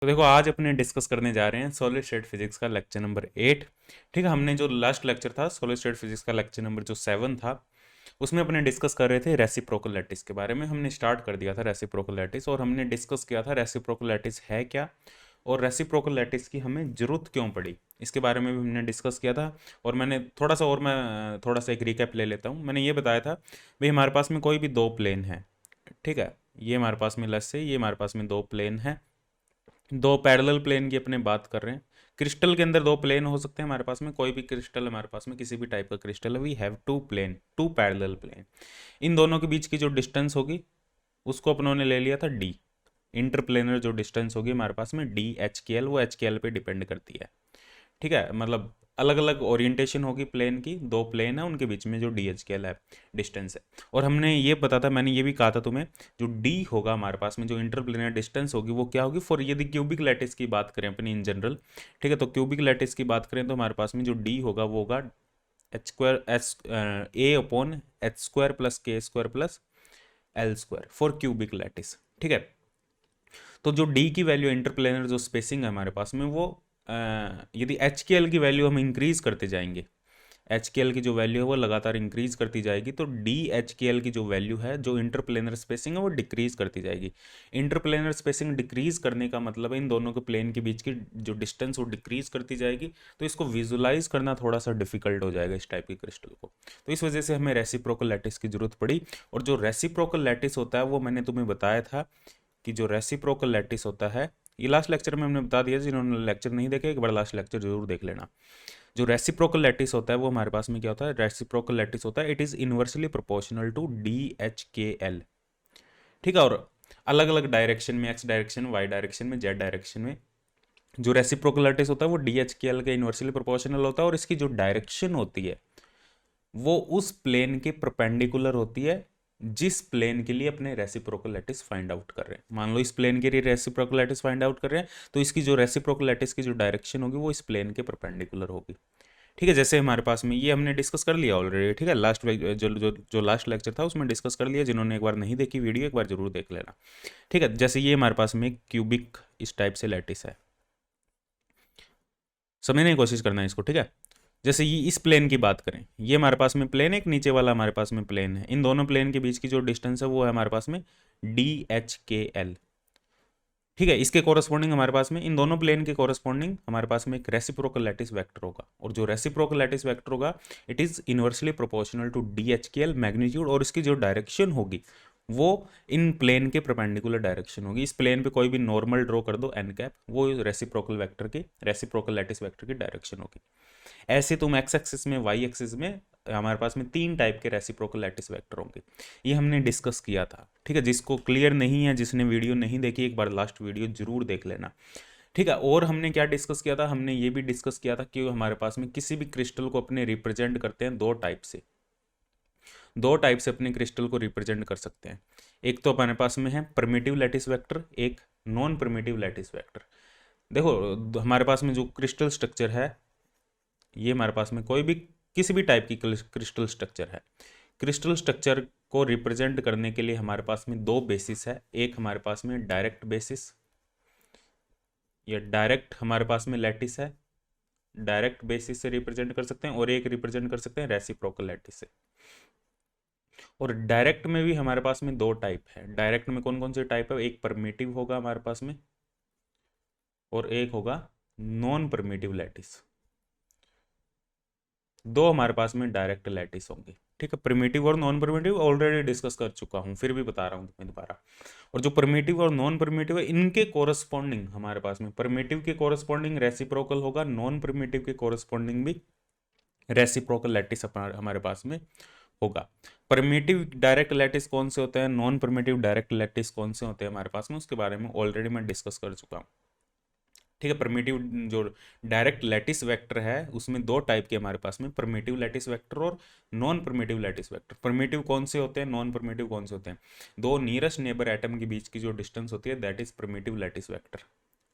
तो देखो आज अपने डिस्कस करने जा रहे हैं सॉलिड स्टेट फिजिक्स का लेक्चर नंबर 8। ठीक है, हमने जो लास्ट लेक्चर था सॉलिड स्टेट फिजिक्स का लेक्चर नंबर जो 7 था, उसमें अपने डिस्कस कर रहे थे रेसिप्रोकल लैटिस के बारे में। हमने स्टार्ट कर दिया था रेसिप्रोकल लैटिस और हमने डिस्कस किया था रेसिप्रोकल लैटिस है क्या और रेसिप्रोकल लैटिस की हमें ज़रूरत क्यों पड़ी, इसके बारे में भी हमने डिस्कस किया था। और मैंने थोड़ा सा एक रिकैप ले लेता हूँ। मैंने ये बताया था भाई हमारे पास में कोई भी दो प्लेन है, ठीक है, ये हमारे पास में लेट्स से ये हमारे पास में दो प्लेन है, दो पैरेलल प्लेन की अपने बात कर रहे हैं। क्रिस्टल के अंदर दो प्लेन हो सकते हैं हमारे पास में, कोई भी क्रिस्टल हमारे पास में किसी भी टाइप का क्रिस्टल है, we have two plane, two parallel plane. इन दोनों के बीच की जो डिस्टेंस होगी उसको अपनों ने ले लिया था डी। इंटरप्लेनर जो डिस्टेंस होगी हमारे पास में डी एच के एल, वो एच के एल पे डिपेंड करती है। ठीक है, मतलब अलग अलग ओरिएंटेशन होगी प्लेन की, दो प्लेन है उनके बीच में जो डी एच के एल है डिस्टेंस है। और हमने ये पता था, मैंने ये भी कहा था तुम्हें, जो डी होगा हमारे पास में, जो इंटरप्लेनर डिस्टेंस होगी वो क्या होगी फॉर, यदि क्यूबिक लैटिस की बात करें अपनी इन जनरल, ठीक है, तो क्यूबिक लैटिस की बात करें तो हमारे पास में जो डी होगा वो होगा h square s a upon h square plus k square plus l square for cubic lattice. ठीक है, तो जो डी की वैल्यू इंटरप्लेनर जो स्पेसिंग है हमारे पास में वो यदि एच के एल की वैल्यू हम इंक्रीज करते जाएंगे, एच के एल की जो वैल्यू है वो लगातार इंक्रीज करती जाएगी, तो डी एच के एल की जो वैल्यू है, जो इंटरप्लेनर स्पेसिंग है वो डिक्रीज करती जाएगी। इंटरप्लेनर स्पेसिंग डिक्रीज करने का मतलब है इन दोनों के प्लेन के बीच की जो डिस्टेंस वो डिक्रीज करती जाएगी। तो इसको विजुलाइज करना थोड़ा सा डिफिकल्ट हो जाएगा इस टाइप के क्रिस्टल को, तो इस वजह से हमें रेसिप्रोकल लैटिस की जरूरत पड़ी। और जो रेसिप्रोकल लैटिस होता है वो मैंने तुम्हें बताया था कि जो रेसिप्रोकल लैटिस होता है, ये लास्ट लेक्चर में हमने बता दिया, जिन्होंने लेक्चर नहीं देखे एक बार लास्ट लेक्चर जरूर देख लेना। जो रेसिप्रोकल लैटिस होता है वो हमारे पास में क्या होता है, रेसिप्रोकल लैटिस होता है it is inversely proportional to d h k l. ठीक है, और अलग अलग डायरेक्शन में, एक्स डायरेक्शन, वाई डायरेक्शन में, जेड डायरेक्शन में जो रेसिप्रोकल लैटिस होता है वो डी एच के एल के इनवर्सली प्रोपोर्शनल होता है, और इसकी जो डायरेक्शन होती है वो उस प्लेन के परपेंडिकुलर होती है जिस प्लेन के लिए अपने रेसिप्रोकल लैटिस फाइंड आउट कर रहे हैं। मान लो इस प्लेन के लिए रेसिप्रोकल लैटिस फाइंड आउट कर रहे हैं, तो इसकी जो रेसिप्रोकल लैटिस की जो डायरेक्शन होगी वो इस प्लेन के परपेंडिकुलर होगी। ठीक है, जैसे हमारे पास में ये हमने डिस्कस कर लिया ऑलरेडी। ठीक है, लास्ट जो लास्ट लेक्चर था उसमें डिस्कस कर लिया, जिन्होंने एक बार नहीं देखी वीडियो एक बार जरूर देख लेना। ठीक है, जैसे ये हमारे पास में क्यूबिक इस टाइप से लैटिस है, समझने की कोशिश करना है इसको। ठीक है, जैसे ये इस प्लेन की बात करें, ये हमारे पास में प्लेन है, एक नीचे वाला हमारे पास में प्लेन है, इन दोनों प्लेन के बीच की जो डिस्टेंस है वो है हमारे पास में डी एच के एल। ठीक है, इसके कोरस्पॉन्डिंग हमारे पास में इन दोनों प्लेन के कोरस्पॉन्डिंग हमारे पास में एक रेसिप्रोकल लैटिस वेक्टर होगा, और जो रेसिप्रोकल लैटिस वेक्टर होगा it is inversely proportional to d h k l magnitude, और इसकी जो डायरेक्शन होगी वो इन प्लेन के परपेंडिकुलर डायरेक्शन होगी। इस प्लेन पे कोई भी नॉर्मल ड्रॉ कर दो एन कैप, वो रेसिप्रोकल वेक्टर की, रेसिप्रोकल लैटिस वेक्टर की डायरेक्शन होगी। ऐसे तुम एक्स एक्सिस में, वाई एक्सिस में हमारे पास में तीन टाइप के रेसिप्रोकल लैटिस वेक्टर होंगे, ये हमने डिस्कस किया था। ठीक है, जिसको क्लियर नहीं है, जिसने वीडियो नहीं देखी, एक बार लास्ट वीडियो जरूर देख लेना। ठीक है, और हमने क्या डिस्कस किया था, हमने ये भी डिस्कस किया था कि हमारे पास में किसी भी क्रिस्टल को अपने रिप्रेजेंट करते हैं दो टाइप से, दो टाइप से अपने क्रिस्टल को रिप्रेजेंट कर सकते हैं। एक तो हमारे पास में है परमिटिव लैटिस वेक्टर, एक नॉन परमिटिव लैटिस वेक्टर। देखो हमारे पास में जो क्रिस्टल स्ट्रक्चर है, ये हमारे पास में कोई भी किसी भी टाइप की क्रिस्टल स्ट्रक्चर है, क्रिस्टल स्ट्रक्चर को रिप्रेजेंट करने के लिए हमारे पास में दो बेसिस है। एक हमारे पास में डायरेक्ट बेसिस, या डायरेक्ट हमारे पास में लैटिस है, डायरेक्ट बेसिस से रिप्रेजेंट कर सकते हैं, और एक रिप्रेजेंट कर सकते हैं रेसिप्रोकल लैटिस से। और डायरेक्ट में भी हमारे पास में दो टाइप है। डायरेक्ट में कौन कौन से टाइप है, एक परमिटिव होगा हमारे पास में, और एक होगा नॉन परमिटिव लैटिस। दो हमारे पास में डायरेक्ट लैटिस होंगे। ठीक है, प्रिमिटिव और नॉन प्रिमिटिव ऑलरेडी डिस्कस कर चुका हूं, फिर भी बता रहा हूं तुम्हें दोबारा। और जो प्रिमिटिव और नॉन प्रिमिटिव है, इनके कोरस्पॉन्डिंग हमारे पास में प्रिमिटिव के कोरस्पॉन्डिंग रेसिप्रोकल होगा, नॉन प्रिमिटिव के कोरस्पॉन्डिंग भी रेसिप्रोकल लैटिस हमारे पास में होगा। परमिटिव डायरेक्ट लैटिस कौन से होते हैं, नॉन परमिटिव डायरेक्ट लैटिस कौन से होते हैं हमारे पास में, उसके बारे में ऑलरेडी मैं डिस्कस कर चुका हूँ। ठीक है, परमिटिव जो डायरेक्ट लैटिस वेक्टर है उसमें दो टाइप के हमारे पास में, परमिटिव लैटिस वेक्टर और non primitive lattice vector. Primitive कौन से होते हैं, नॉन परमिटिव कौन से होते हैं, दो नियरेस्ट नेबर एटम के बीच की जो डिस्टेंस होती है that is primitive lattice vector,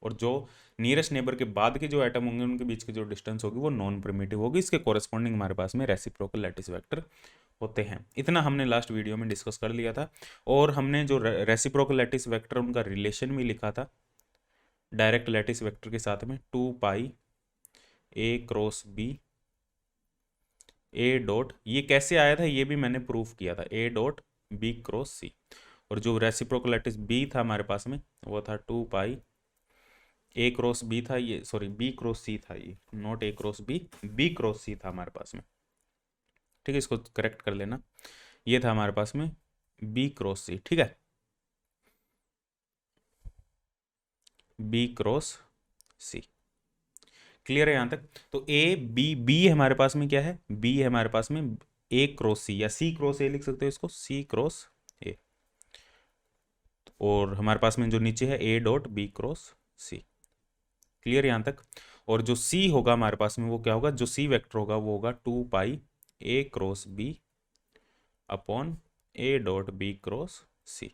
और जो नियरेस्ट नेबर के बाद के जो एटम होंगे उनके बीच की जो डिस्टेंस होगी वो नॉन परमिटिव होगी। इसके कोरस्पॉन्डिंग हमारे पास में रेसिप्रोकल लैटिस वेक्टर होते हैं। इतना हमने लास्ट वीडियो में डिस्कस कर लिया था, और हमने जो रेसिप्रोकल लैटिस वेक्टर उनका रिलेशन भी लिखा था। डायरेक्ट लैटिस वेक्टर के साथ में 2 pi a cross B A dot, ये कैसे आया था ये भी मैंने प्रूफ किया था, ए डॉट बी क्रॉस सी। और जो रेसिप्रोकल लैटिस बी था हमारे पास में वो था 2 पाई ए क्रॉस बी था, ये सॉरी बी क्रॉस सी था, ये not a cross b, b cross c था हमारे पास में। ठीक है, इसको करेक्ट कर लेना, ये था हमारे पास में बी क्रॉस सी। ठीक है, बी क्रॉस सी, क्लियर है यहाँ तक। तो ए बी, बी हमारे पास में क्या है, बी है हमारे पास में ए क्रॉस सी, या सी क्रॉस ए लिख सकते हो इसको, सी क्रॉस ए। और हमारे पास में जो नीचे है a dot b cross c, clear यहाँ तक। और जो सी होगा हमारे पास में वो क्या होगा, जो सी वेक्टर होगा वो होगा 2 pi a cross b upon a dot b cross c,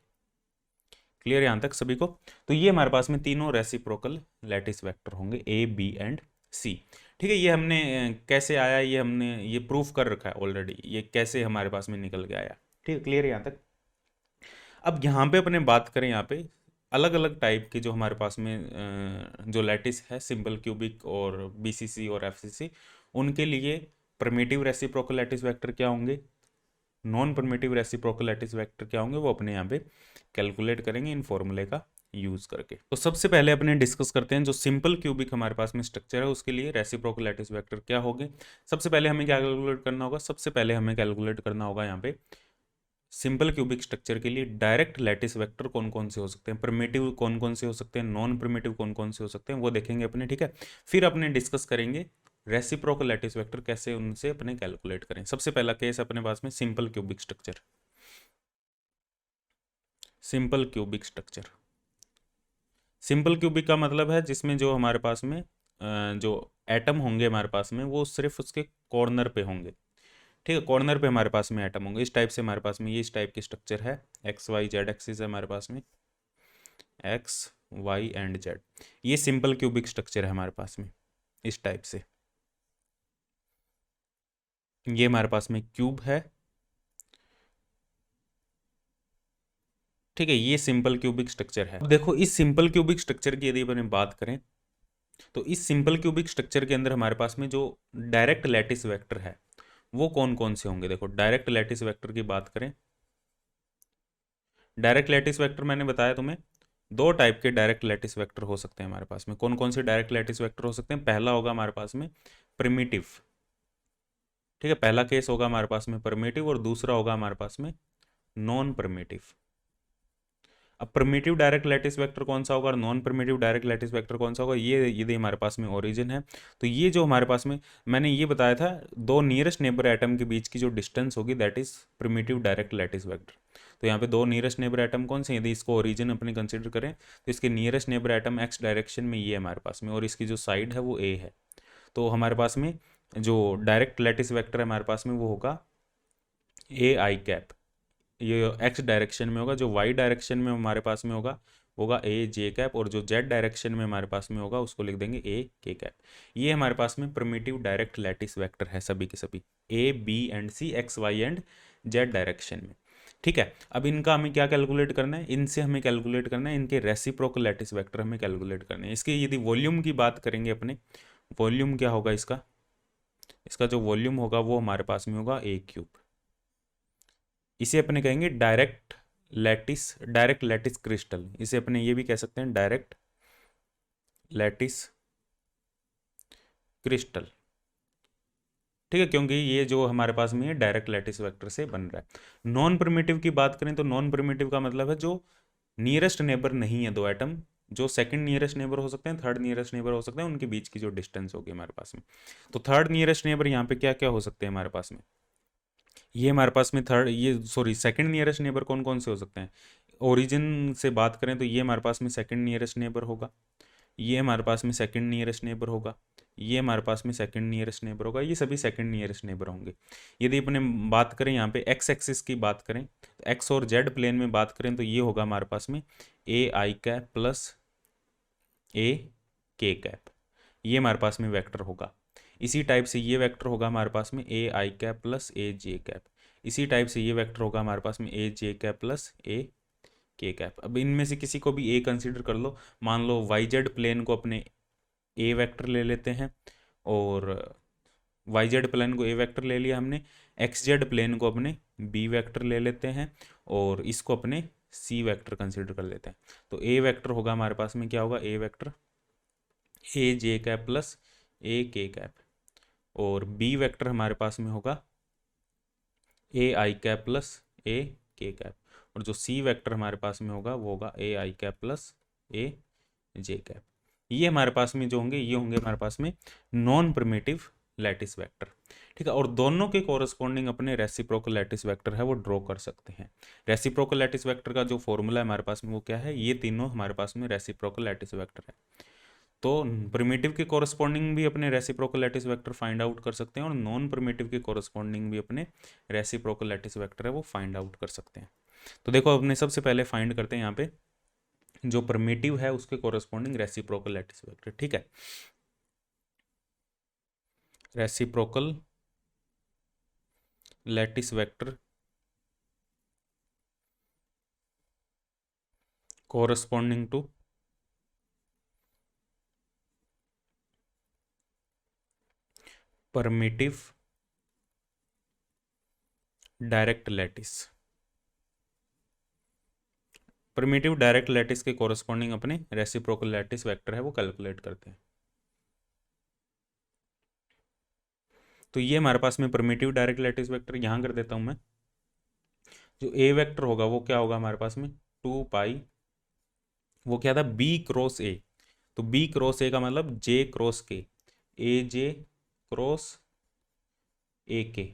clear यहाँ तक सभी को। तो ये हमारे पास में तीनों रेसिप्रोकल लैटिस वेक्टर होंगे ए बी एंड सी। ठीक है, ये हमने कैसे आया, ये हमने ये प्रूफ कर रखा है ऑलरेडी, ये कैसे हमारे पास में निकल के आया। ठीक है, क्लियर है यहाँ तक। अब यहाँ पे अपने बात करें, यहाँ पे अलग अलग टाइप के जो हमारे पास में जो लैटिस है, सिंपल क्यूबिक और बीसीसी और एफसीसी, उनके लिए परमिटिव रेसिप्रोकल लैटिस वेक्टर क्या होंगे, non primitive reciprocal lattice vector क्या होंगे, वो अपने यहाँ पे कैलकुलेट करेंगे इन फॉर्मूले का यूज करके। तो सबसे पहले अपने डिस्कस करते हैं जो सिंपल क्यूबिक हमारे पास में स्ट्रक्चर है उसके लिए रेसिप्रोकल लैटिस वेक्टर क्या होंगे। सबसे पहले हमें क्या कैलकुलेट करना होगा, सबसे पहले हमें कैलकुलेट करना होगा यहाँ पे सिंपल क्यूबिक स्ट्रक्चर के लिए डायरेक्ट लैटिस वेक्टर कौन कौन से हो सकते हैं, प्रिमिटिव कौन कौन से हो सकते हैं, नॉन प्रिमिटिव कौन कौन से हो सकते हैं, वो देखेंगे अपने। ठीक है, फिर अपने डिस्कस करेंगे रेसिप्रोकल लैटिस वेक्टर कैसे उनसे अपने कैलकुलेट करें। सबसे पहला केस अपने पास में simple cubic structure, simple cubic structure. Simple cubic का मतलब है जिसमें जो हमारे पास में जो एटम होंगे हमारे पास में वो सिर्फ उसके कॉर्नर पे होंगे। ठीक है, कॉर्नर पे हमारे पास में एटम होंगे, इस टाइप से हमारे पास में ये इस टाइप की स्ट्रक्चर है, एक्स वाई जेड एक्सिस है हमारे पास में, एक्स वाई एंड जेड, ये सिंपल क्यूबिक स्ट्रक्चर है हमारे पास में इस टाइप से। ये हमारे पास में क्यूब है। ठीक है, ये सिंपल क्यूबिक स्ट्रक्चर है। अब देखो इस सिंपल क्यूबिक स्ट्रक्चर की यदि अपन बात करें तो इस सिंपल क्यूबिक स्ट्रक्चर के अंदर हमारे पास में जो डायरेक्ट लैटिस वेक्टर है वो कौन कौन से होंगे। देखो डायरेक्ट लैटिस वेक्टर की बात करें, डायरेक्ट लैटिस वेक्टर मैंने बताया तुम्हें दो टाइप के डायरेक्ट लैटिस वेक्टर हो सकते हैं हमारे पास में। कौन कौन से डायरेक्ट लैटिस वेक्टर हो सकते हैं, पहला होगा हमारे पास में प्रिमिटिव। ठीक है, पहला केस होगा हमारे पास में प्रिमिटिव और दूसरा होगा हमारे पास में नॉन प्रिमिटिव। अब प्रिमिटिव डायरेक्ट लैटिस वेक्टर कौन सा होगा और non primitive direct lattice vector कौन सा होगा, ये यदि हमारे पास में ओरिजिन है तो ये जो हमारे पास में मैंने ये बताया था दो नियरेस्ट नेबर एटम के बीच की जो डिस्टेंस होगी that is primitive direct lattice vector. तो यहाँ पे दो नियरेस्ट नेबर एटम कौन से, यदि इसको ओरिजिन अपने कंसिडर करें तो इसके nearest neighbour atom x direction में ये है हमारे पास में और इसकी जो साइड है वो ए है। तो हमारे पास में जो डायरेक्ट लैटिस वेक्टर है हमारे पास में वो होगा ए आई कैप, ये एक्स डायरेक्शन में होगा, जो वाई डायरेक्शन में हमारे पास में होगा ए जे कैप, और जो जेड डायरेक्शन में हमारे पास में होगा उसको लिख देंगे ए के कैप। ये हमारे पास में प्रिमिटिव डायरेक्ट लैटिस वेक्टर है सभी के सभी, a b and c x y and z direction में। ठीक है, अब इनका हमें क्या कैलकुलेट करना है, इनसे हमें कैलकुलेट करना है इनके रेसिप्रोकल लैटिस वेक्टर हमें कैलकुलेट करने हैं। इसके यदि वॉल्यूम की बात करेंगे अपने, वॉल्यूम क्या होगा इसका, इसका जो वॉल्यूम होगा वो हमारे पास में होगा ए क्यूब। इसे अपने कहेंगे डायरेक्ट लैटिस क्रिस्टल, इसे अपने ये भी कह सकते हैं डायरेक्ट लैटिस क्रिस्टल। ठीक है, क्योंकि ये जो हमारे पास में डायरेक्ट लैटिस वेक्टर से बन रहा है। नॉन प्रिमिटिव की बात करें तो नॉन प्रिमिटिव का मतलब है जो नियरेस्ट नेबर नहीं है दो एटम, जो सेकंड नियरेस्ट नेबर हो सकते हैं, थर्ड नियरेस्ट नेबर हो सकते हैं, उनके बीच की जो डिस्टेंस होगी हमारे पास में। तो थर्ड नियरेस्ट नेबर यहाँ पे क्या क्या हो सकते हैं हमारे पास में, ये हमारे पास में थर्ड, ये सॉरी सेकंड नियरेस्ट नेबर कौन कौन से हो सकते हैं, ओरिजिन से बात करें तो ये हमारे पास में सेकंड नियरेस्ट नेबर होगा, ये हमारे पास में सेकंड नियरेस्ट नेबर होगा, ये हमारे पास में सेकंड नियरेस्ट नेबर होगा, ये सभी सेकंड नियरेस्ट नेबर होंगे। यदि अपने बात करें यहाँ पे एक्स एक्सिस की बात करें तो एक्स और जेड प्लेन में बात करें तो ये होगा हमारे पास में ए आई cap plus a k cap, ये हमारे पास में वेक्टर होगा। इसी टाइप से ये वेक्टर होगा हमारे पास में ए आई कैप प्लस ए जे कैप, इसी टाइप से ये वेक्टर होगा हमारे पास में ए j cap plus a k cap. अब इनमें से किसी को भी ए कंसीडर कर लो, मान लो वाई जेड प्लेन को अपने ए वेक्टर ले लेते हैं, और वाई जेड प्लेन को ए वेक्टर ले लिया हमने, एक्स जेड प्लेन को अपने बी वेक्टर ले लेते हैं, और इसको अपने सी वेक्टर कंसीडर कर लेते हैं। तो ए वेक्टर होगा हमारे पास में, क्या होगा, a vector a j cap plus a k cap, और बी वेक्टर हमारे पास में होगा ए आई cap plus a k cap, और जो सी वेक्टर हमारे पास में होगा वो होगा ए आई कैप प्लस ए जे कैप। ये हमारे पास में जो होंगे, ये होंगे हमारे पास में नॉन परमिटिव लैटिस वेक्टर। ठीक है, और दोनों के कोरस्पॉन्डिंग अपने रेसिप्रोकल लैटिस वेक्टर है वो ड्रॉ कर सकते हैं। रेसिप्रोकल लैटिस वेक्टर का जो फॉर्मूला है हमारे पास में वो क्या है, ये तीनों हमारे पास में रेसिप्रोकल लैटिस वेक्टर है। तो प्रिमिटिव के कोरस्पॉन्डिंग भी अपने reciprocal lattice vector find out कर सकते हैं, और नॉन प्रिमिटिव के कोरस्पॉन्डिंग भी अपने रेसिप्रोकल लैटिस वेक्टर है वो फाइंड आउट कर सकते हैं। तो देखो अपने सबसे पहले फाइंड करते हैं यहाँ पे जो प्रिमिटिव है उसके कोरस्पॉन्डिंग रेसिप्रोकल लैटिस वेक्टर। ठीक है, reciprocal lattice vector corresponding to primitive direct lattice. Primitive direct lattice के कोरस्पॉन्डिंग अपने रेसिप्रोकल लैटिस वेक्टर है वो कैलकुलेट करते हैं। तो ये हमारे पास में प्रिमिटिव डायरेक्ट लैटिस वेक्टर यहाँ कर देता हूँ मैं। जो ए वेक्टर होगा वो क्या होगा हमारे पास में, 2 पाई, वो क्या था, बी क्रॉस ए। तो बी क्रॉस ए का मतलब जे cross k, A J cross a k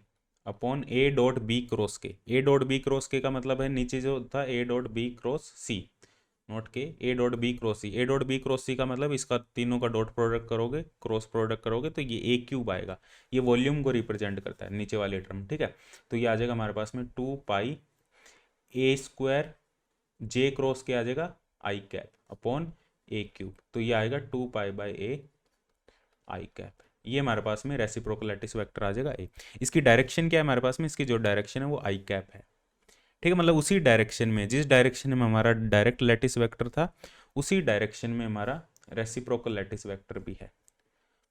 upon a dot b cross k. A dot b cross के का मतलब है नीचे जो था a dot b cross c, note के a dot b cross c. A dot b cross c का मतलब इसका तीनों का डॉट प्रोडक्ट करोगे, क्रॉस प्रोडक्ट करोगे तो ये ए क्यूब आएगा। ये वॉल्यूम को रिप्रेजेंट करता है नीचे वाले टर्म। ठीक है, तो ये आ जाएगा हमारे पास में 2 पाई ए स्क्वायर जे क्रॉस के आ जाएगा आई कैप अपॉन ए क्यूब। तो ये आएगा 2 pi by A I cap. ये हमारे पास में रेसिप्रोकल लैटिस वेक्टर आ जाएगा ए। इसकी डायरेक्शन क्या है हमारे पास में, इसकी जो डायरेक्शन है वो आई कैप है। ठीक है, मतलब उसी डायरेक्शन में, जिस डायरेक्शन में हमारा डायरेक्ट लैटिस वेक्टर था उसी डायरेक्शन में हमारा रेसिप्रोकल लैटिस वेक्टर भी है,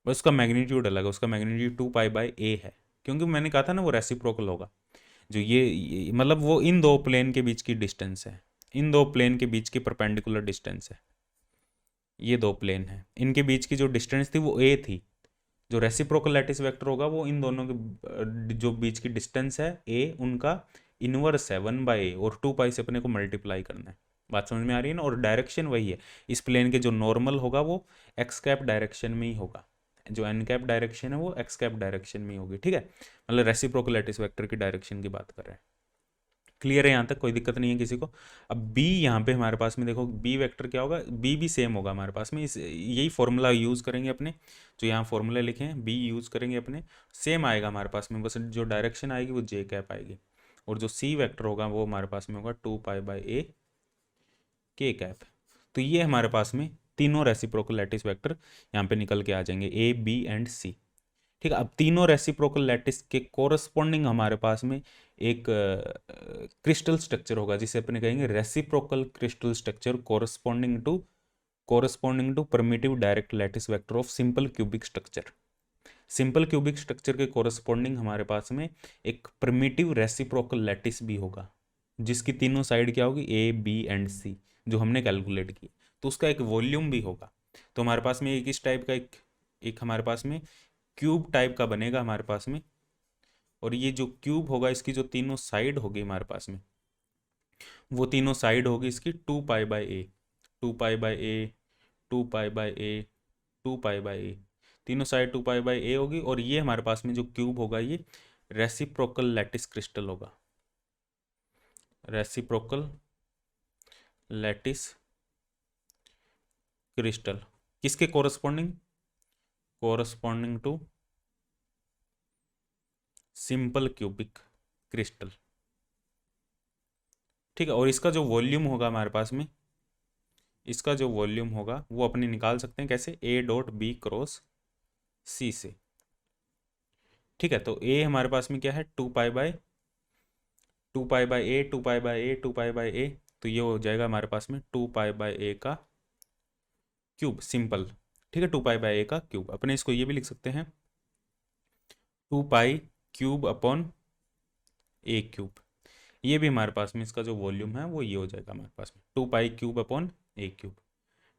बस उसका मैग्नीट्यूड अलग है। उसका मैग्नीट्यूड 2 पाई बाई ए है, क्योंकि मैंने कहा था ना वो रेसिप्रोकल होगा। जो ये मतलब वो इन दो प्लेन के बीच की डिस्टेंस है, इन दो प्लेन के बीच की परपेंडिकुलर डिस्टेंस है। ये दो प्लेन है, इनके बीच की जो डिस्टेंस थी वो ए थी। जो रेसिप्रोकल लैटिस वेक्टर होगा वो इन दोनों के जो बीच की डिस्टेंस है ए, उनका इनवर्स है 1/a, और 2 पाई से अपने को मल्टीप्लाई करना है। बात समझ में आ रही है ना। और डायरेक्शन वही है, इस प्लेन के जो नॉर्मल होगा वो एक्स कैप डायरेक्शन में ही होगा, जो एन कैप डायरेक्शन है वो एक्स कैप डायरेक्शन में ही होगी। ठीक है, मतलब रेसिप्रोकल लैटिस वेक्टर की डायरेक्शन की बात कर रहे हैं। क्लियर है यहाँ तक, कोई दिक्कत नहीं है किसी को। अब बी यहाँ पे हमारे पास में देखो, बी वेक्टर क्या होगा, बी भी सेम होगा हमारे पास में। इस यही फॉर्मूला यूज़ करेंगे अपने, जो यहाँ फॉर्मूला लिखे हैं बी यूज़ करेंगे अपने, सेम आएगा हमारे पास में, बस जो डायरेक्शन आएगी वो जे कैप आएगी। और जो सी वेक्टर होगा वो हमारे पास में होगा 2 pi by A k cap. तो ये हमारे पास में तीनों रेसिप्रोकल लैटिस वेक्टर यहाँ पे निकल के आ जाएंगे, ए बी एंड सी। ठीक है, अब तीनों रेसिप्रोकल लैटिस के कोरस्पॉन्डिंग हमारे पास में एक क्रिस्टल स्ट्रक्चर होगा, जिसे अपने कहेंगे reciprocal crystal structure corresponding to primitive direct lattice vector of simple cubic structure. Simple cubic structure के कोरस्पॉन्डिंग हमारे पास में एक प्रिमिटिव रेसिप्रोकल लैटिस भी होगा, जिसकी तीनों साइड क्या होगी, ए बी एंड सी, जो हमने कैलकुलेट की। तो उसका एक वॉल्यूम भी होगा। तो हमारे पास में एक इस टाइप का एक हमारे पास में क्यूब टाइप का बनेगा हमारे पास में। और ये जो क्यूब होगा इसकी जो तीनों साइड होगी हमारे पास में, वो तीनों साइड होगी इसकी 2 pi by a, 2 pi by a, 2 pi by a, 2 pi by a, तीनों साइड 2 पाई बाई ए होगी। और ये हमारे पास में जो क्यूब होगा ये रेसिप्रोकल लैटिस क्रिस्टल होगा, रेसिप्रोकल लैटिस क्रिस्टल। किसके corresponding, corresponding to simple cubic crystal. ठीक है, और इसका जो वॉल्यूम होगा हमारे पास में, इसका जो वॉल्यूम होगा वो अपने निकाल सकते हैं कैसे, ए डॉट बी क्रॉस सी से। ठीक है, तो ए हमारे पास में क्या है, 2 pi by a, 2 pi by a, 2 pi by a, तो ये हो जाएगा हमारे पास में 2π/a का क्यूब सिंपल। ठीक है, 2π/a का क्यूब। अपने इसको ये भी लिख सकते हैं 2π³ अपॉन a³। ये भी हमारे पास में इसका जो वॉल्यूम है वो ये हो जाएगा हमारे पास में 2π³ अपॉन a³।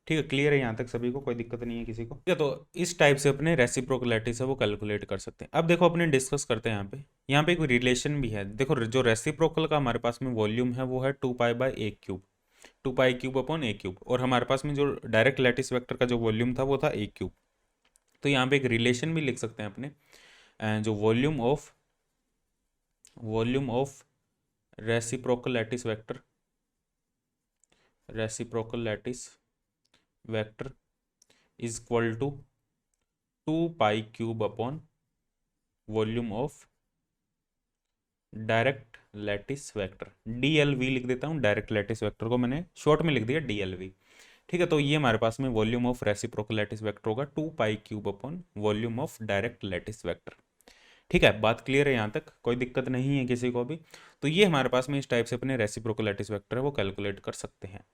ठीक है, क्लियर है यहाँ तक सभी को, कोई दिक्कत नहीं है किसी को? ठीक है, तो इस टाइप से अपने रेसिप्रोकल लैटिस है वो कैलकुलेट कर सकते हैं। अब देखो अपने डिस्कस करते हैं यहाँ पे एक रिलेशन भी है। देखो जो रेसिप्रोकल का हमारे पास में वॉल्यूम है वो है 2π/a³, 2π³ अपॉन a³, और हमारे पास में जो डायरेक्ट लैटिस वेक्टर का जो वॉल्यूम था वो था a³। तो यहाँ पे एक रिलेशन भी लिख सकते हैं अपने, जो volume of reciprocal lattice vector is equal to 2π³ upon volume of direct lattice vector. DLV लिख देता हूँ, डायरेक्ट लैटिस वेक्टर को मैंने शॉर्ट में लिख दिया DLV। ठीक है, तो ये हमारे पास में volume of reciprocal lattice vector होगा 2π³ upon volume of direct lattice vector. ठीक है, बात क्लियर है यहाँ तक, कोई दिक्कत नहीं है किसी को भी? तो ये हमारे पास में इस टाइप से अपने रेसिप्रोकल लैटिस वेक्टर है वो कैलकुलेट कर सकते हैं।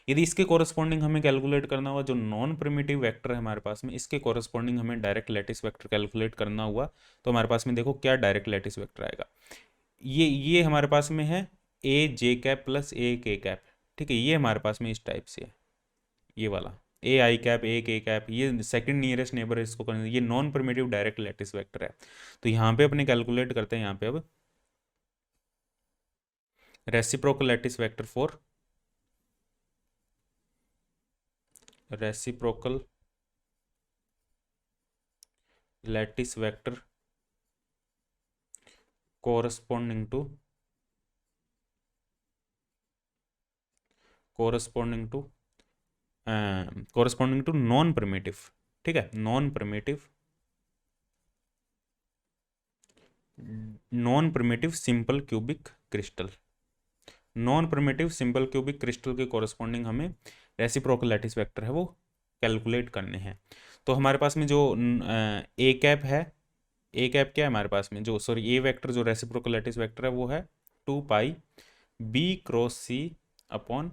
यदि इसके कोरस्पॉन्डिंग हमें कैलकुलेट करना हुआ, जो नॉन प्रिमिटिव वेक्टर है हमारे पास में, इसके कोरस्पॉन्डिंग हमें डायरेक्ट लैटिस वेक्टर कैलकुलेट करना हुआ, तो हमारे पास में देखो क्या डायरेक्ट लैटिस वेक्टर आएगा। ये हमारे पास में है a⁻ प्लस a⁻। ठीक है, ये हमारे पास में इस टाइप से है, ये वाला a⁻, ये सेकंड नियरेस्ट नेबर है, इसको करना, ये non primitive direct lattice vector है। तो यहाँ पे अपने कैलकुलेट करते हैं यहाँ पे अब reciprocal lattice vector for reciprocal lattice vector corresponding to non primitive. ठीक है, non primitive simple cubic crystal. Non primitive simple cubic crystal के कोरस्पॉन्डिंग हमें रेसिप्रोकल लैटिस वेक्टर है वो कैलकुलेट करने हैं। तो हमारे पास में जो a⁻ है, a⁻ क्या है हमारे पास में, जो सॉरी ए वेक्टर जो रेसिप्रोकल लैटिस वेक्टर है वो है 2πb×c अपॉन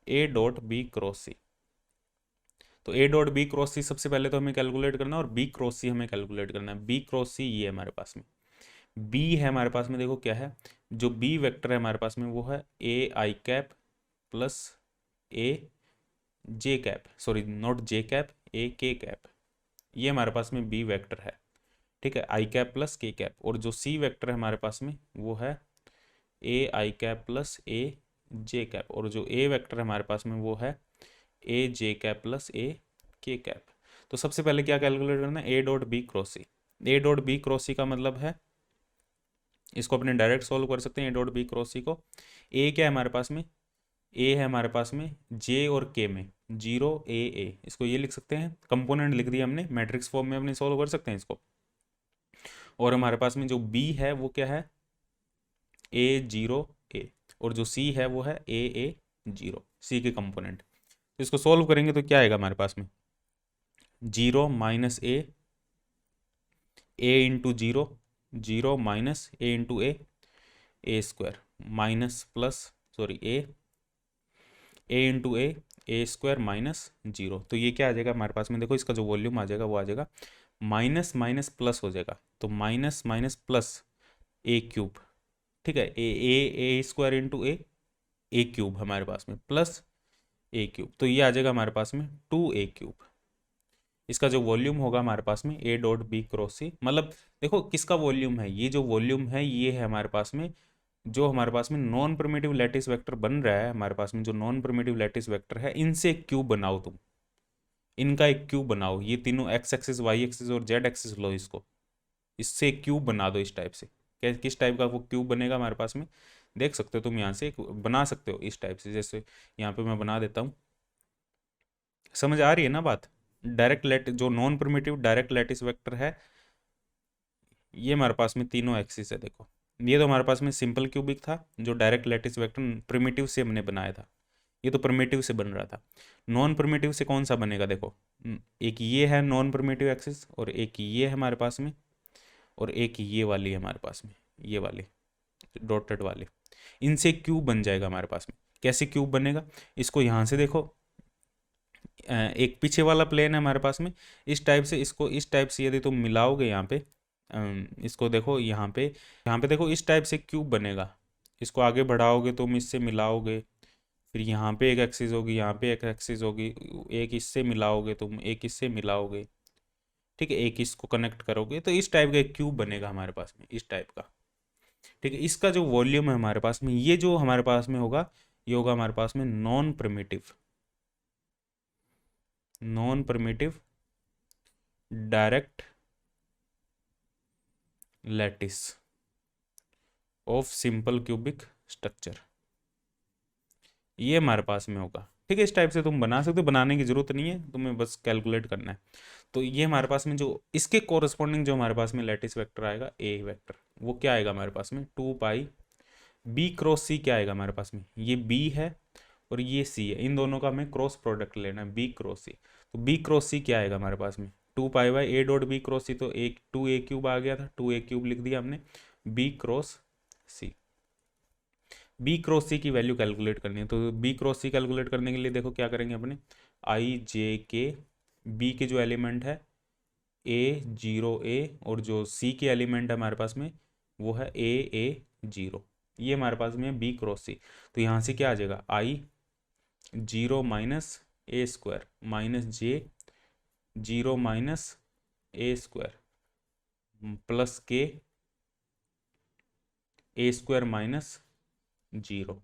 a.b×c। तो a.b×c सबसे पहले तो हमें कैलकुलेट करना है, और b×c हमें कैलकुलेट करना है। b×c ये है हमारे पास में, b है हमारे पास में, देखो क्या है, जो b वेक्टर है हमारे पास में वो है a⁻ plus a⁻, sorry not j⁻, a⁻, ये हमारे पास में b वेक्टर है। ठीक है, i⁻ प्लस k⁻, और जो c वेक्टर है हमारे पास में वो है a⁻ प्लस a⁻, और जो a वेक्टर है हमारे पास में वो है a⁻ प्लस a⁻। तो सबसे पहले क्या कैलकुलेट करना है, a.b×c। a.b×c का मतलब है, इसको अपने डायरेक्ट सॉल्व कर सकते हैं a.b×c को। a क्या है हमारे पास में, a है हमारे पास में j और k में 0 a, इसको ये लिख सकते हैं, कंपोनेंट लिख दिया हमने, मैट्रिक्स फॉर्म में अपने सॉल्व कर सकते हैं इसको। और हमारे पास में जो b है वो क्या है a0 a, और जो c है वो है a0, c के कंपोनेंट। तो इसको सॉल्व करेंगे तो क्या आएगा हमारे पास में, 0 minus a into 0, 0 minus a into a square, minus plus sorry a into a square minus 0। तो ये क्या आ जाएगा हमारे पास में, देखो इसका जो वॉल्यूम आ जाएगा वो आ जाएगा माइनस माइनस प्लस हो जाएगा, तो माइनस माइनस प्लस a³। ठीक है, ए स्क्वायर इंटू a³ हमारे पास में प्लस a³, तो ये आ जाएगा हमारे पास में 2a³। इसका जो वॉल्यूम होगा हमारे पास में a.b×c, मतलब देखो किसका वॉल्यूम है, ये जो वॉल्यूम है ये है हमारे पास में, जो हमारे पास में नॉन प्रिमिटिव लैटिस वेक्टर बन रहा है हमारे पास में, जो नॉन प्रिमिटिव लैटिस वेक्टर है, इनसे एक क्यूब बनाओ तुम, इनका एक क्यूब बनाओ, ये तीनों x एक्सिस y एक्सिस और z एक्सिस लो, इसको इससे एक क्यूब बना दो इस टाइप से। किस टाइप का वो क्यूब बनेगा हमारे पास में, देख सकते हो तुम, यहाँ से बना सकते हो इस टाइप से, जैसे यहाँ पे मैं बना देता हूँ। समझ आ रही है ना बात? जो non primitive direct lattice vector है, ये हमारे पास में तीनों एक्सिस है। देखो ये तो हमारे पास में सिंपल क्यूबिक था, जो डायरेक्ट लैटिस वेक्टर प्रिमिटिव से हमने बनाया था, ये तो प्रिमिटिव से बन रहा था। नॉन प्रिमिटिव से कौन सा बनेगा, देखो एक ये है नॉन प्रिमिटिव एक्सिस, और एक ये है हमारे पास में, और एक ये वाली है हमारे पास में, ये वाली डॉटेड वाली, इनसे क्यूब बन जाएगा हमारे पास में। कैसे क्यूब बनेगा, इसको यहाँ से देखो, एक पीछे वाला प्लेन है हमारे पास में, इस टाइप से, इसको इस टाइप से यदि तुम मिलाओगे यहाँ पे, इसको देखो यहाँ पे देखो इस टाइप से क्यूब बनेगा। इसको आगे बढ़ाओगे तुम, इससे मिलाओगे, फिर यहाँ पे एक एक्सिस होगी, यहाँ पे एक एक्सिस होगी, एक इससे मिलाओगे तुम, एक इससे मिलाओगे, ठीक है, एक इसको कनेक्ट करोगे, तो इस टाइप का एक क्यूब बनेगा हमारे पास में, इस टाइप का। ठीक है, इसका जो वॉल्यूम है हमारे पास में, ये जो हमारे पास में होगा, ये होगा हमारे पास में non primitive direct lattice of simple cubic structure, ये हमारे पास में होगा। ठीक है, इस टाइप से तुम बना सकते हो, बनाने की जरूरत नहीं है, तुम्हें बस कैलकुलेट करना है। तो ये हमारे पास में जो इसके कोरस्पॉन्डिंग जो हमारे पास में लैटिस वेक्टर आएगा, ए वेक्टर, वो क्या आएगा हमारे पास में, 2 पाई बी क्रॉस सी, क्या आएगा हमारे पास में, ये बी है और ये सी है, इन दोनों का हमें क्रॉस प्रोडक्ट लेना है, बी क्रॉस सी। तो बी क्रॉस सी क्या आएगा हमारे पास में, 2 pi by a dot b cross c, तो एक 2 ए क्यूब आ गया था, 2 ए क्यूब लिख दिया हमने, बी क्रॉस सी। बी क्रॉस सी की वैल्यू कैलकुलेट करनी है, तो बी क्रॉस सी कैलकुलेट करने के लिए देखो क्या करेंगे अपने, आई जे के, बी के जो एलिमेंट है ए 0 ए, और जो सी के एलिमेंट है हमारे पास में वो है ए 0, ये हमारे पास में है बी क्रॉस सी। तो यहाँ से क्या आ जाएगा, आई 0 माइनस ए स्क्वायर माइनस जे 0 माइनस ए स्क्वायर प्लस के ए स्क्वायर माइनस 0। तो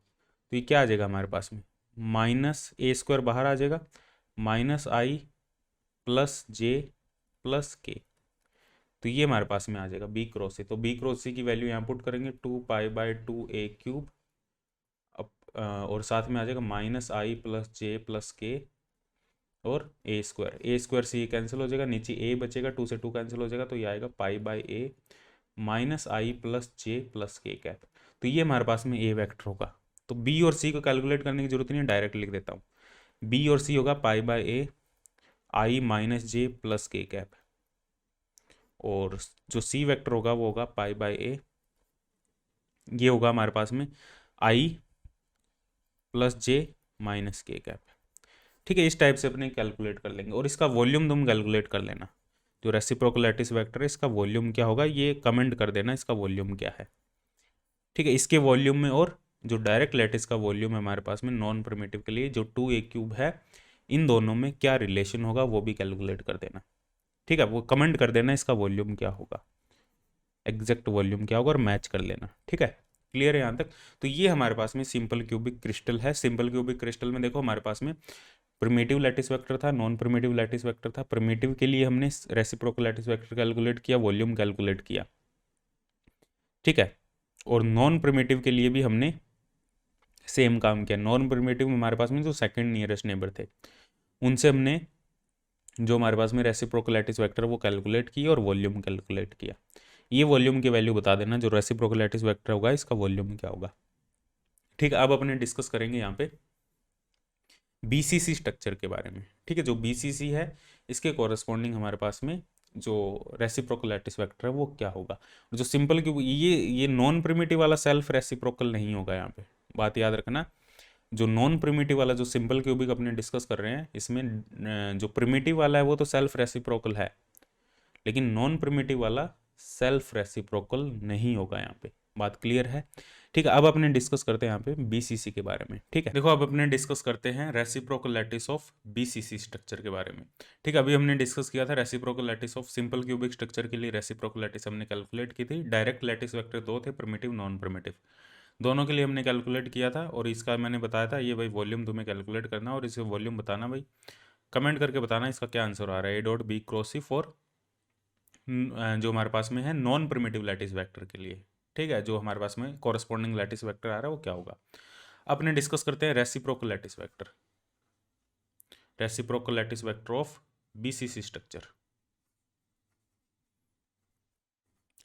ये क्या आ जाएगा हमारे पास में, माइनस ए स्क्वायर बाहर आ जाएगा, माइनस आई प्लस जे प्लस के, तो ये हमारे पास में आ जाएगा बी क्रॉस सी। तो बी क्रॉस सी की वैल्यू यहाँ पुट करेंगे, 2 पाई बाई 2 ए क्यूब, और साथ में आ जाएगा माइनस आई प्लस जे प्लस के और ए स्क्वायर से ये कैंसिल हो जाएगा, नीचे ए बचेगा, 2 से 2 कैंसिल हो जाएगा, तो ये आएगा पाई by A minus I plus J plus के कैप। तो ये हमारे पास में ए वेक्टर होगा। तो बी और सी को कैलकुलेट करने की जरूरत नहीं है, डायरेक्ट लिख देता हूँ, बी और सी होगा पाई by A I minus J plus के कैप, और जो सी वेक्टर होगा वो होगा पाई बाई ए, ये होगा हमारे पास में आई प्लस जे माइनस के कैप। ठीक है, इस टाइप से अपने कैलकुलेट कर लेंगे, और इसका वॉल्यूम तुम कैलकुलेट कर लेना, जो रेसिप्रोकल लैटिस वेक्टर है इसका वॉल्यूम क्या होगा, ये कमेंट कर देना इसका वॉल्यूम क्या है। ठीक है, इसके वॉल्यूम में और जो डायरेक्ट लैटिस का वॉल्यूम है हमारे पास में नॉन प्रिमिटिव के लिए जो 2 ए क्यूब है, इन दोनों में क्या रिलेशन होगा वो भी कैलकुलेट कर देना। ठीक है, वो कमेंट कर देना इसका वॉल्यूम क्या होगा, एग्जैक्ट वॉल्यूम क्या होगा, और मैच कर लेना। ठीक है, क्लियर है यहाँ तक। तो ये हमारे पास में सिंपल क्यूबिक क्रिस्टल है। सिंपल क्यूबिक क्रिस्टल में देखो हमारे पास में प्रिमिटिव लैटिस वेक्टर था, नॉन प्रिमिटिव लैटिस वेक्टर था। प्रिमिटिव के लिए हमने रेसिप्रोकल लैटिस वेक्टर कैलकुलेट किया, वॉल्यूम कैलकुलेट किया। ठीक है, और नॉन प्रिमिटिव के लिए भी हमने सेम काम किया। नॉन प्रिमिटिव में हमारे पास में जो सेकंड नियरेस्ट नेबर थे उनसे हमने जो हमारे पास में रेसिप्रोकल लैटिस वेक्टर वो कैलकुलेट किया और वॉल्यूम कैलकुलेट किया। ये वॉल्यूम की वैल्यू बता देना, जो रेसिप्रोकल लैटिस वेक्टर होगा इसका वॉल्यूम क्या होगा। ठीक है, अब अपने डिस्कस करेंगे यहाँ पे बीसीसी स्ट्रक्चर के बारे में। ठीक है, जो बीसीसी है इसके कॉरस्पॉन्डिंग हमारे पास में जो रेसिप्रोकल लैटिस वेक्टर है वो क्या होगा। जो सिंपल क्यूब, ये नॉन प्रिमिटिव वाला सेल्फ रेसिप्रोकल नहीं होगा, यहाँ पे बात याद रखना। जो नॉन प्रिमिटिव वाला जो सिंपल क्यूबिक अपने डिस्कस कर रहे हैं, इसमें जो प्रिमिटिव वाला है वो तो सेल्फ रेसिप्रोकल है, लेकिन नॉन प्रिमिटिव वाला सेल्फ रेसिप्रोकल नहीं होगा। यहाँ पे बात क्लियर है। ठीक है, अब अपने डिस्कस करते हैं यहाँ पे बीसीसी के बारे में। ठीक है, देखो अब अपने डिस्कस करते हैं reciprocal lattice of BCC structure के बारे में। ठीक है, अभी हमने डिस्कस किया था reciprocal lattice of simple cubic structure के लिए रेसिप्रोकल लैटिस हमने कैलकुलेट की थी। डायरेक्ट लैटिस वेक्टर 2 थे, प्रिमिटिव नॉन प्रिमिटिव, दोनों के लिए हमने कैलकुलेट किया था। और इसका मैंने बताया था ये भाई वॉल्यूम तुम्हें कैलकुलेट करना, और इसे वॉल्यूम बताना भाई, कमेंट करके बताना इसका क्या आंसर आ रहा है। A dot b cross c for जो हमारे पास में है नॉन प्रिमिटिव लैटिस वेक्टर के लिए। ठीक है, जो हमारे पास में कॉरस्पॉन्डिंग लैटिस वेक्टर आ रहा है वो क्या होगा। अपने डिस्कस करते हैं reciprocal lattice vector, reciprocal lattice vector of BCC structure.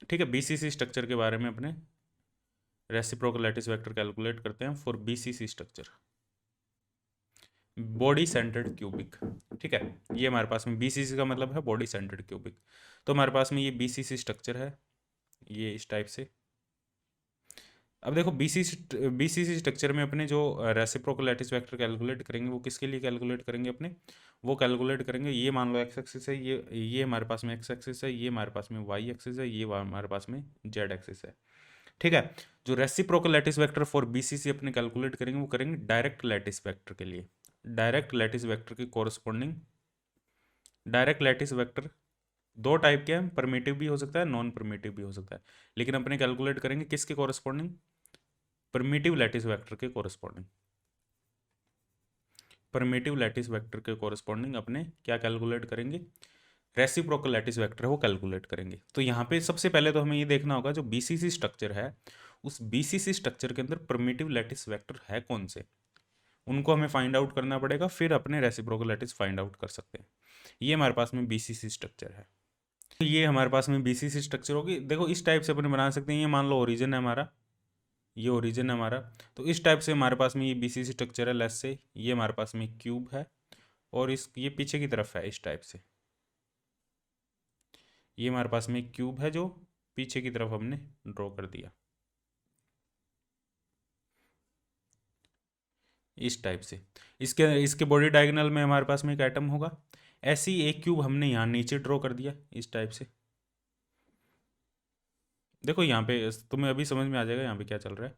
ठीक है, बीसीसी स्ट्रक्चर के बारे में अपने रेसिप्रोकल लैटिस वेक्टर कैलकुलेट करते हैं for BCC structure, body centred cubic. ठीक है, ये हमारे पास में बीसीसी का मतलब है बॉडी सेंटर्ड क्यूबिक। तो हमारे पास में ये बीसीसी स्ट्रक्चर है, ये इस टाइप से। अब देखो बीसीसी स्ट्रक्चर में अपने जो रेसिप्रोकल लैटिस वेक्टर कैलकुलेट करेंगे वो किसके लिए कैलकुलेट करेंगे अपने, वो कैलकुलेट करेंगे, ये मान लो एक्स एक्सिस है, ये हमारे पास में एक्स एक्सिस है, ये हमारे पास में वाई एक्सिस है, ये हमारे पास में जेड एक्सिस है। ठीक है, जो reciprocal lattice vector for BCC अपने कैलकुलेट करेंगे वो करेंगे डायरेक्ट लैटिस वेक्टर के लिए। डायरेक्ट लैटिस वेक्टर की कोरस्पॉन्डिंग, डायरेक्ट लैटिस वेक्टर दो टाइप के हैं, परमिटिव भी हो सकता है, नॉन परमिटिव भी हो सकता है, लेकिन अपने कैलकुलेट करेंगे किसके कोरस्पॉन्डिंग, परमिटिव लैटिस वेक्टर के कोरस्पॉन्डिंग। परमिटिव लैटिस वेक्टर के कोरस्पॉन्डिंग अपने क्या कैलकुलेट करेंगे, रेसिप्रोकल लैटिस वेक्टर है वो कैलकुलेट करेंगे। तो यहाँ पे सबसे पहले तो हमें ये देखना होगा जो बीसीसी स्ट्रक्चर है, उस बीसीसी स्ट्रक्चर के अंदर परमिटिव लैटिस वेक्टर है कौन से, उनको हमें फाइंड आउट करना पड़ेगा, फिर अपने रेसिप्रोकल लैटिस फाइंड आउट कर सकते हैं। ये हमारे पास में बीसीसी स्ट्रक्चर है। तो ये हमारे पास में बीसीसी स्ट्रक्चर होगी। देखो इस टाइप से अपन बना सकते हैं, ये मान लो ओरिजिन है हमारा, ये ओरिजिन है हमारा, तो इस टाइप से हमारे पास में ये बीसीसी स्ट्रक्चर है। लेट्स से ये हमारे पास में क्यूब है और इस ये पीछे की तरफ है, इस टाइप से ये हमारे पास में एक क्यूब है जो पीछे की तरफ हमने ड्रॉ कर दिया इस टाइप से। इसके इसके बॉडी डायगोनल में हमारे पास में एक एटम होगा। ऐसे ही एक क्यूब हमने यहाँ नीचे ड्रॉ कर दिया इस टाइप से। देखो यहाँ पे तुम्हें अभी समझ में आ जाएगा यहाँ पे क्या चल रहा है।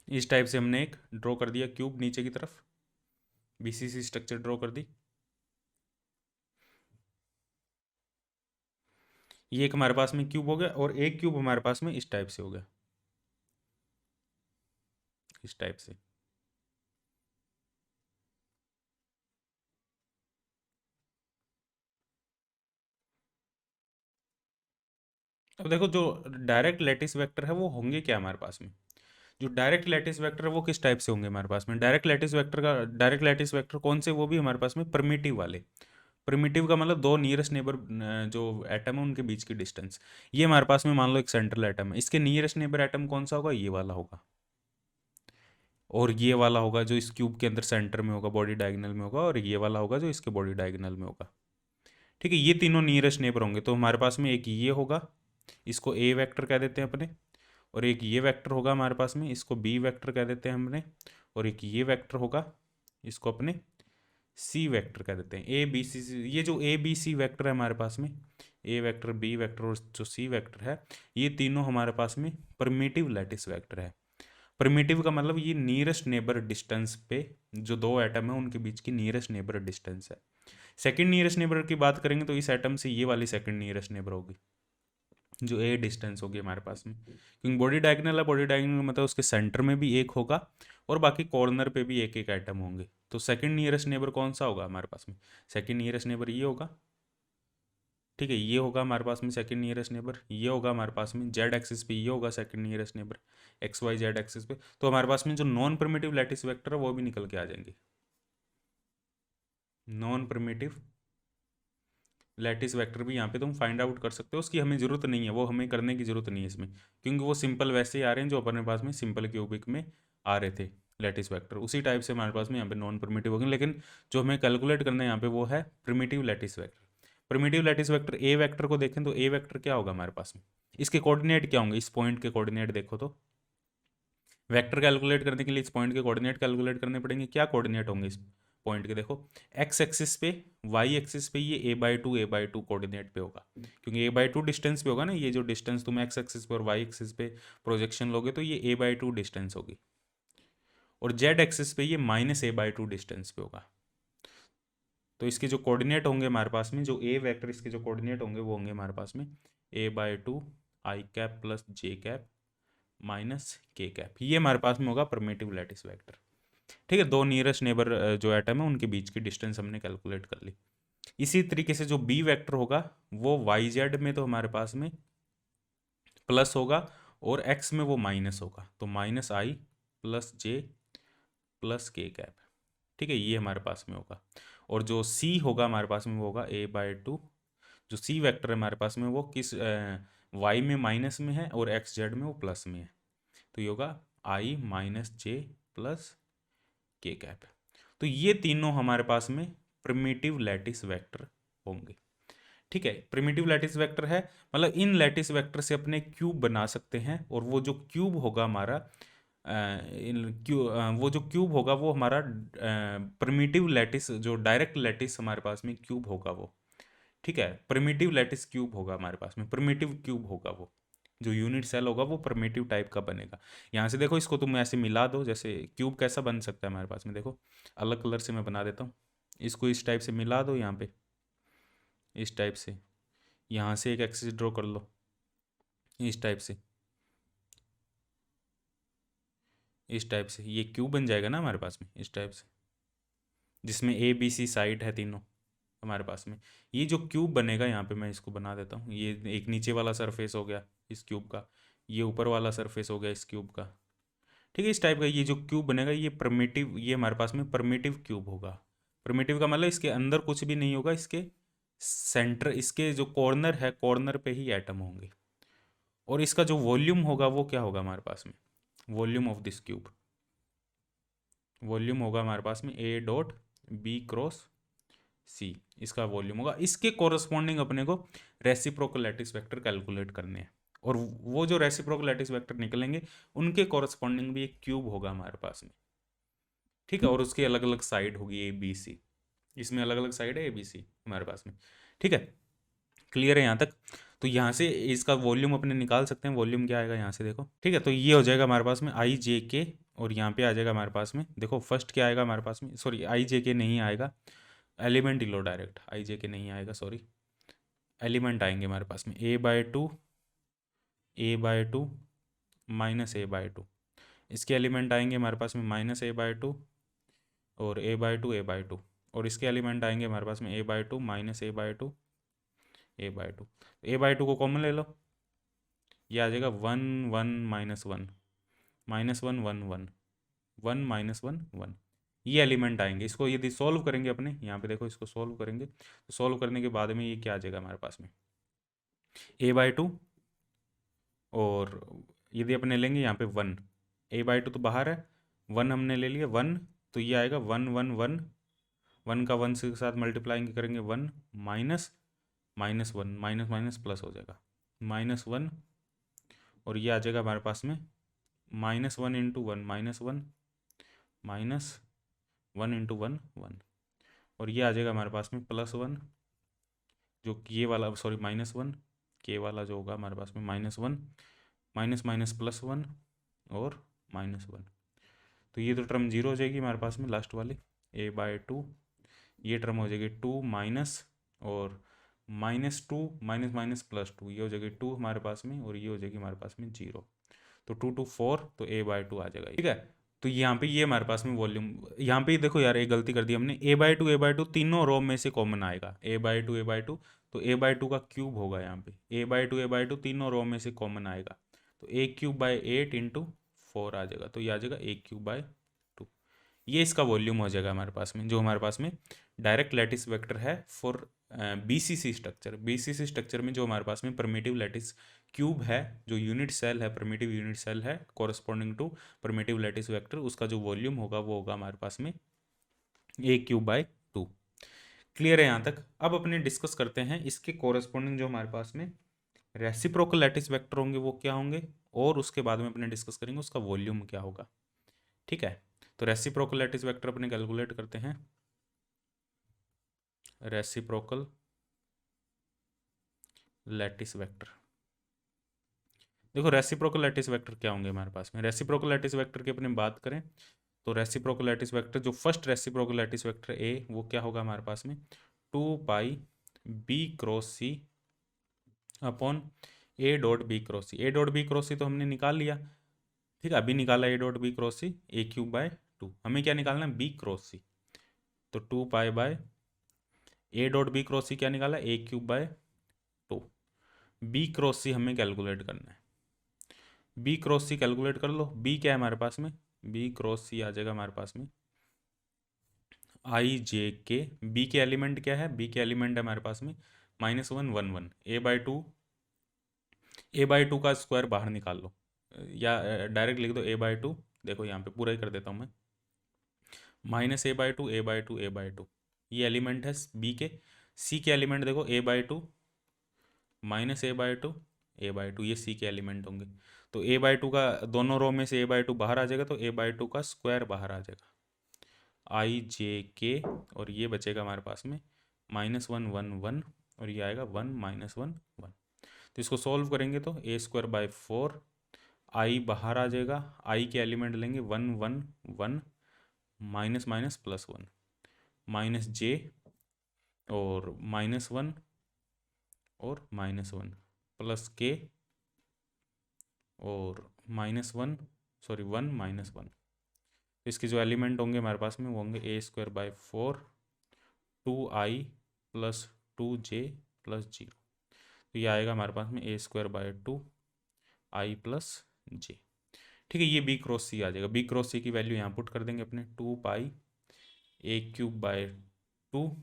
इस टाइप से हमने एक ड्रॉ कर दिया क्यूब नीचे की तरफ, बीसीसी स्ट्रक्चर ड्रॉ कर दी। ये एक हमारे पास में क्यूब हो गया और एक क्यूब हमारे पास में इस टाइप से हो गया, इस टाइप से। अब देखो जो डायरेक्ट लैटिस वेक्टर है वो होंगे क्या हमारे पास में, जो डायरेक्ट लैटिस वेक्टर है वो किस टाइप से होंगे हमारे पास में, डायरेक्ट लैटिस वेक्टर कौन से, वो भी हमारे पास में परमिटिव वाले। प्रिमिटिव का मतलब दो नियरेस्ट नेबर जो एटम है उनके बीच की डिस्टेंस। ये हमारे पास में मान लो एक सेंट्रल एटम है, इसके नियरेस्ट नेबर एटम कौन सा होगा, ये वाला होगा, और ये वाला होगा जो इस क्यूब के अंदर सेंटर में होगा, बॉडी डायगोनल में होगा, और ये वाला होगा जो इसके बॉडी डायगोनल में होगा। ठीक है, ये तीनों नियरेस्ट नेबर होंगे। तो हमारे पास में एक ये होगा, इसको ए वेक्टर कह देते हैं अपने, और एक ये वेक्टर होगा हमारे पास में, इसको बी वेक्टर कह देते हैं हमने, और एक ये वेक्टर होगा, इसको अपने सी वेक्टर कह देते हैं। ए बी सी, ये जो ए बी सी वेक्टर है हमारे पास में, ए वेक्टर बी वेक्टर और जो सी वेक्टर है, ये तीनों हमारे पास में परमिटिव लैटिस वेक्टर है। परमिटिव का मतलब ये नियरेस्ट नेबर डिस्टेंस पे जो दो एटम है उनके बीच की नियरेस्ट नेबर डिस्टेंस है। सेकंड नियरेस्ट नेबर की बात करेंगे तो इस एटम से ये वाली सेकंड नियरेस्ट नेबर होगी, जो ए डिस्टेंस होगी हमारे पास में, क्योंकि बॉडी डायगोनल है, बॉडी डायगोनल मतलब उसके सेंटर में भी एक होगा और बाकी कॉर्नर पे भी एक एक आइटम होंगे। तो सेकंड नियरेस्ट नेबर कौन सा होगा हमारे पास में, सेकंड नियरेस्ट नेबर ये होगा। ठीक है, ये होगा हमारे पास में सेकंड नियरेस्ट नेबर, ये होगा हमारे पास में जेड एक्सिस पे, ये होगा second nearest neighbour x y z axis पे। तो हमारे पास में जो नॉन परमिटिव लैटिस वेक्टर है वो भी निकल के आ जाएंगे। नॉन परमिटिव लैटिस वेक्टर भी यहाँ पे तुम फाइंड आउट कर सकते हो, उसकी हमें ज़रूरत नहीं है, वो हमें करने की ज़रूरत नहीं है इसमें, क्योंकि वो सिंपल वैसे ही आ रहे हैं जो अपने पास में सिंपल क्यूबिक में आ रहे थे लैटिस वेक्टर, उसी टाइप से हमारे पास में यहाँ पे नॉन प्रिमिटिव होंगे। लेकिन जो हमें कैलकुलेट करना है यहाँ पे वो है primitive lattice vector. Primitive lattice vector A vector को देखें तो ए वेक्टर क्या होगा हमारे पास में, इसके कोऑर्डिनेट क्या होंगे, इस पॉइंट के कोऑर्डिनेट देखो तो वेक्टर कैलकुलेट करने के लिए इस पॉइंट के कोऑर्डिनेट कैलकुलेट करने पड़ेंगे। क्या कोऑर्डिनेट होंगे इस पॉइंट के, देखो एक्स एक्सिस पे, वाई एक्सिस पे ये a/2 कोऑर्डिनेट पे होगा, क्योंकि a/2 डिस्टेंस पे होगा ना, ये जो डिस्टेंस तुम एक्स एक्सिस पे और वाई एक्सिस पे प्रोजेक्शन लोगे तो ये a/2 डिस्टेंस होगी, और जेड एक्सिस पे ये -a/2 डिस्टेंस पे होगा। तो इसके जो कोऑर्डिनेट होंगे हमारे पास में, जो ए वेक्टर इसके जो कोऑर्डिनेट होंगे वो होंगे हमारे पास में a/2 i cap plus j cap minus k cap, ये हमारे पास में होगा परमिटिव लैटिस वेक्टर। ठीक है, दो नियरेस्ट नेबर जो एटम है उनके बीच की डिस्टेंस हमने कैलकुलेट कर ली। इसी तरीके से जो बी वेक्टर होगा वो वाई जेड में तो हमारे पास में प्लस होगा और एक्स में वो माइनस होगा, तो -i प्लस जे प्लस के कैप। ठीक है, ये हमारे पास में होगा। और जो सी होगा हमारे पास में वो होगा a/2, जो सी वेक्टर है हमारे पास में वो किस वाई में माइनस में है और एक्स जेड में वो प्लस में है, तो ये होगा i माइनस जे प्लस के कैप। तो ये तीनों हमारे पास में प्रिमिटिव लैटिस वेक्टर होंगे। ठीक है, प्रिमिटिव लैटिस वेक्टर है, मतलब इन लैटिस वेक्टर से अपने क्यूब बना सकते हैं, और वो जो क्यूब होगा हमारा वो जो क्यूब होगा वो हमारा प्रिमिटिव लैटिस, जो डायरेक्ट लैटिस हमारे पास में क्यूब होगा वो, ठीक है, प्रिमिटिव लैटिस क्यूब होगा हमारे पास में, प्रिमिटिव क्यूब होगा वो, जो यूनिट सेल होगा वो प्रिमिटिव टाइप का बनेगा। यहाँ से देखो, इसको तुम ऐसे मिला दो, जैसे क्यूब कैसा बन सकता है हमारे पास में, देखो अलग कलर से मैं बना देता हूँ, इसको इस टाइप से मिला दो यहाँ पे, इस टाइप से, यहाँ से एक एक्सिस ड्रॉ कर लो इस टाइप से, इस टाइप से, ये क्यूब बन जाएगा ना हमारे पास में इस टाइप से, जिसमें ए बी सी साइड है तीनों हमारे पास में। ये जो क्यूब बनेगा यहाँ पे मैं इसको बना देता हूँ, ये एक नीचे वाला सरफेस हो गया इस क्यूब का, ये ऊपर वाला सरफेस हो गया इस क्यूब का, ठीक है, इस टाइप का ये जो क्यूब बनेगा ये परमिटिव, ये हमारे पास में परमिटिव क्यूब होगा। परमिटिव का मतलब इसके अंदर कुछ भी नहीं होगा, इसके सेंटर, इसके जो कॉर्नर है, कॉर्नर पे ही एटम होंगे, और इसका जो वॉल्यूम होगा वो क्या होगा हमारे पास में, volume of this cube, volume होगा हमारे पास में ए डॉट बी क्रॉस सी, इसका वॉल्यूम होगा। इसके कोरस्पॉन्डिंग अपने को रेसिप्रोकल लैटिस वेक्टर कैलकुलेट करने हैं, और वो जो रेसिप्रोकल लैटिस वेक्टर निकलेंगे उनके कोरस्पॉन्डिंग भी एक क्यूब होगा हमारे पास में, ठीक है, और उसकी अलग अलग साइड होगी ए बी सी, इसमें अलग अलग साइड है ए बी सी हमारे पास में, ठीक है, क्लियर है यहाँ तक। तो यहाँ से इसका वॉल्यूम अपने निकाल सकते हैं, वॉल्यूम क्या आएगा यहाँ से देखो, ठीक है, तो ये हो जाएगा हमारे पास में आई जे के, और यहाँ पे आ जाएगा हमारे पास में, देखो फर्स्ट क्या आएगा हमारे पास में, सॉरी आई जे के नहीं आएगा, एलिमेंट ही लो डायरेक्ट, आई जे के नहीं आएगा, सॉरी, एलिमेंट आएंगे हमारे पास में a by two minus a by two, इसके एलिमेंट आएंगे हमारे पास में माइनस ए बाय टू और ए बाय टू, और इसके एलिमेंट आएंगे हमारे पास में a by two minus a by two को कॉमन ले लो, ये आ जाएगा 1 1 -1 -1 1 1 1 -1 1, ये एलिमेंट आएंगे। इसको यदि सॉल्व करेंगे अपने यहाँ पे देखो, इसको सॉल्व करेंगे तो सॉल्व करने के बाद में ये क्या आ जाएगा हमारे पास में a/2, और यदि अपने लेंगे यहाँ पे 1, a/2 तो बाहर है, 1 हमने ले लिया 1, तो ये आएगा 1 1 1, 1 का 1 के साथ मल्टीप्लाइंग करेंगे 1 माइनस -1, माइनस माइनस प्लस हो जाएगा -1, और ये आ जाएगा हमारे पास में -1 × 1 -1 -1 × 1 1, और ये आ जाएगा हमारे पास में +1, जो ये वाला सॉरी -1, के वाला जो होगा हमारे पास में -1 माइनस माइनस +1 और -1, तो ये तो टर्म जीरो हो जाएगी हमारे पास में लास्ट वाली a/2, ये टर्म हो जाएगी 2 माइनस और -2 माइनस माइनस +2, ये हो जाएगी 2 हमारे पास में, और ये हो जाएगी हमारे पास में 0, तो 2 2 4, तो a/2 आ जाएगा, ठीक है। तो यहाँ पे ये हमारे पास में वॉल्यूम, यहाँ पे देखो यार एक गलती कर दी हमने, a/2 तीनों रो में से कॉमन आएगा, a/2 तो a/2 का क्यूब होगा यहाँ पे, a/2 तीनों रो में से कॉमन आएगा, तो a³/8 × 4 आ जाएगा, तो ये आ जाएगा a³/2, ये इसका वॉल्यूम हो जाएगा हमारे पास में, जो हमारे पास में डायरेक्ट लैटिस वेक्टर है for BCC structure. BCC structure में जो हमारे पास में परमिटिव लैटिस क्यूब है, जो यूनिट सेल है, परमिटिव यूनिट सेल है corresponding to primitive lattice vector, उसका जो वॉल्यूम होगा वो होगा हमारे पास में a³/2। क्लियर है यहाँ तक। अब अपने डिस्कस करते हैं इसके कोरस्पॉन्डिंग जो हमारे पास में रेसिप्रोकल लैटिस वेक्टर होंगे वो क्या होंगे, और उसके बाद में अपने डिस्कस करेंगे उसका वॉल्यूम क्या होगा, ठीक है। तो रेसिप्रोकल लैटिस वेक्टर अपने कैलकुलेट करते हैं, रेसिप्रोकल लैटिस वेक्टर, देखो रेसिप्रोकल लैटिस वेक्टर क्या होंगे हमारे पास में, रेसिप्रोकल लैटिस वेक्टर की अपने बात करें तो रेसिप्रोकल लैटिस वेक्टर जो first reciprocal lattice vector A, वो क्या होगा हमारे पास में 2πb×c अपॉन a.b×c, a.b×c तो हमने निकाल लिया, ठीक है, अभी निकाला a.b×c a³/2, हमें क्या निकालना है b×c, तो 2π/a.b×c क्या निकाला a³/2, b×c हमें कैलकुलेट करना है, b×c कैलकुलेट कर लो, b क्या है हमारे पास में, b×c आ जाएगा हमारे पास में i/j/k, b के एलिमेंट क्या है, b के एलिमेंट है हमारे पास में -1 1 1, a/2 का स्क्वायर बाहर निकाल लो, या डायरेक्ट लिख दो a/2, देखो यहाँ पे पूरा ही कर देता हूँ मैं, -a/2 a/2 a/2, ये एलिमेंट है b के, सी के एलिमेंट देखो a/2 माइनस a/2 ये सी के एलिमेंट होंगे। तो a/2 का दोनों रो में से a/2 बाहर आ जाएगा, तो a/2 का स्क्वायर बाहर आ जाएगा, i j k, और ये बचेगा हमारे पास में -1 1 1, और ये आएगा 1 -1 1। तो इसको सॉल्व करेंगे तो a²/4, i बाहर आ जाएगा, i के एलिमेंट लेंगे 1 1 1, minus minus plus 1, minus j और -1 और -1 प्लस k और -1, सॉरी 1 -1। इसके जो एलिमेंट होंगे हमारे पास में वो होंगे a²/4 2i plus 2j plus 0। तो ये आएगा हमारे पास में a²/2 i प्लस j। ठीक है, ये b क्रॉस c आ जाएगा। b क्रॉस c की वैल्यू यहाँ पुट कर देंगे अपने 2π a³/2,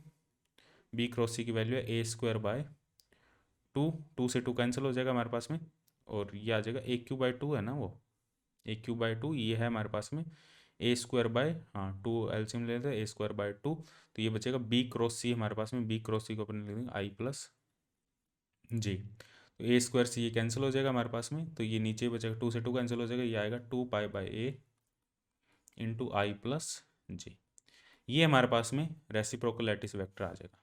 b क्रॉस c की वैल्यू है a²/2, 2 से 2 कैंसिल हो जाएगा हमारे पास में, और ये आ जाएगा a³/2 है ना, वो a³/2 ये है हमारे पास में हाँ 2 एलसीएम ले लेते हैं a²/2, तो ये बचेगा b क्रॉस c हमारे पास में, b क्रॉस c को अपन लिख देंगे i प्लस j। तो a²c ये कैंसिल हो जाएगा हमारे पास में, तो ये नीचे बचेगा 2 से 2 कैंसिल हो जाएगा, ये आएगा 2π/a इंटू आई प्लस जे। ये हमारे पास में रेसिप्रोकल लैटिस वेक्टर आ जाएगा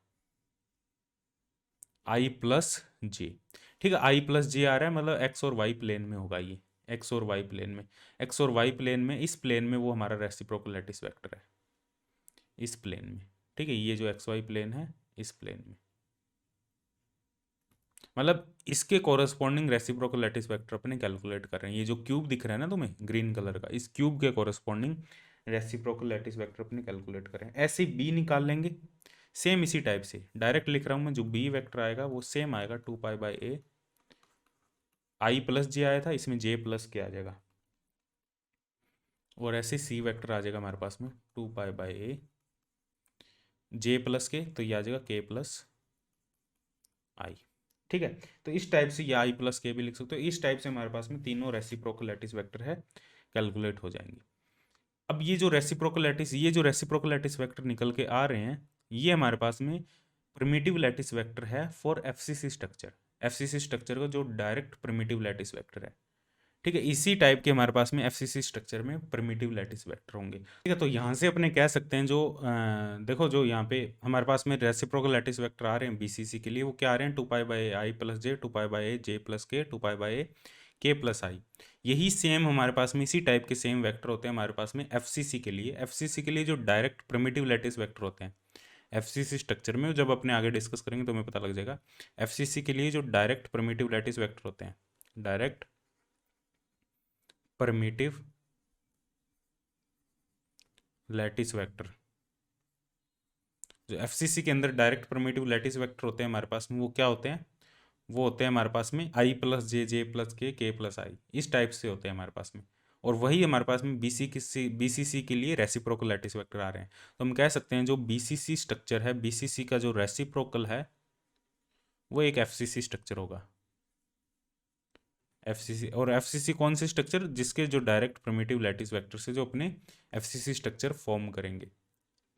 आई प्लस जे। ठीक है, आई प्लस जे आ रहा है, मतलब एक्स और वाई प्लेन में होगा ये, एक्स और वाई प्लेन में, एक्स और वाई प्लेन में, इस प्लेन में वो हमारा रेसिप्रोकल लैटिस वेक्टर है, इस प्लेन में। ठीक है, ये जो एक्स वाई प्लेन है इस प्लेन में, मतलब इसके कोरस्पॉन्डिंग रेसिप्रोकल लैटिस वेक्टर अपने कैलकुलेट कर रहे हैं। ये जो क्यूब दिख रहा है ना तुम्हें ग्रीन कलर का, इस क्यूब के कोरस्पॉन्डिंग रेसिप्रोकल लैटिस वेक्टर अपने कैलकुलेट करें। ऐसे बी निकाल लेंगे सेम इसी टाइप से, डायरेक्ट लिख रहा हूँ मैं, जो बी वेक्टर आएगा वो सेम आएगा 2π/a, आई प्लस जे आया था इसमें जे प्लस के आ जाएगा, और ऐसे सी वेक्टर आ जाएगा हमारे पास में 2π/a जे प्लस के, तो ये आ जाएगा के प्लस आई। ठीक है, तो इस टाइप से ये आई प्लस के भी लिख सकते हो। इस टाइप से हमारे पास में तीनों रेसिप्रोकल लैटिस वेक्टर है कैलकुलेट हो जाएंगे। अब ये जो रेसिप्रोकल लैटिस वेक्टर निकल के आ रहे हैं, ये हमारे पास में प्रिमिटिव लैटिस वेक्टर है for FCC structure. FCC structure का जो डायरेक्ट प्रिमिटिव लैटिस वेक्टर है। ठीक है, इसी टाइप के हमारे पास में एफसीसी स्ट्रक्चर में प्रिमिटिव लैटिस वेक्टर होंगे। ठीक है, तो यहाँ से अपने कह सकते हैं जो देखो जो यहाँ पे हमारे पास में रेसिप्रोकल लैटिस वेक्टर आ रहे हैं बीसीसी के लिए, वो क्या आ रहे हैं 2π/a प्लस जे, 2π/a जे प्लस के, 2π/a के प्लस आई। यही सेम हमारे पास में इसी टाइप के सेम वेक्टर होते हैं हमारे पास में एफसीसी के लिए। एफसीसी के लिए जो डायरेक्ट प्रिमिटिव लैटिस वेक्टर होते हैं एफसीसी स्ट्रक्चर में, जब अपने आगे डिस्कस करेंगे तो हमें पता लग जाएगा। एफसीसी के लिए जो डायरेक्ट प्रिमिटिव लैटिस वेक्टर होते हैं, डायरेक्ट परमिटिव लैटिस वेक्टर, जो एफसीसी के अंदर डायरेक्ट परमिटिव लैटिस वेक्टर होते हैं हमारे पास में, वो क्या होते हैं, वो होते हैं हमारे पास में आई प्लस जे, जे प्लस के प्लस आई, इस टाइप से होते हैं हमारे पास में। और वही हमारे पास में बीसीसी के लिए रेसिप्रोकल लैटिस वेक्टर आ रहे हैं। तो हम कह सकते हैं जो बीसीसी स्ट्रक्चर है, बीसीसी का जो रेसिप्रोकल है वो एक एफसीसी स्ट्रक्चर होगा। एफसीसी, और एफसीसी कौन से स्ट्रक्चर, जिसके जो डायरेक्ट प्रिमिटिव लैटिस वेक्टर से जो अपने एफसीसी स्ट्रक्चर फॉर्म करेंगे।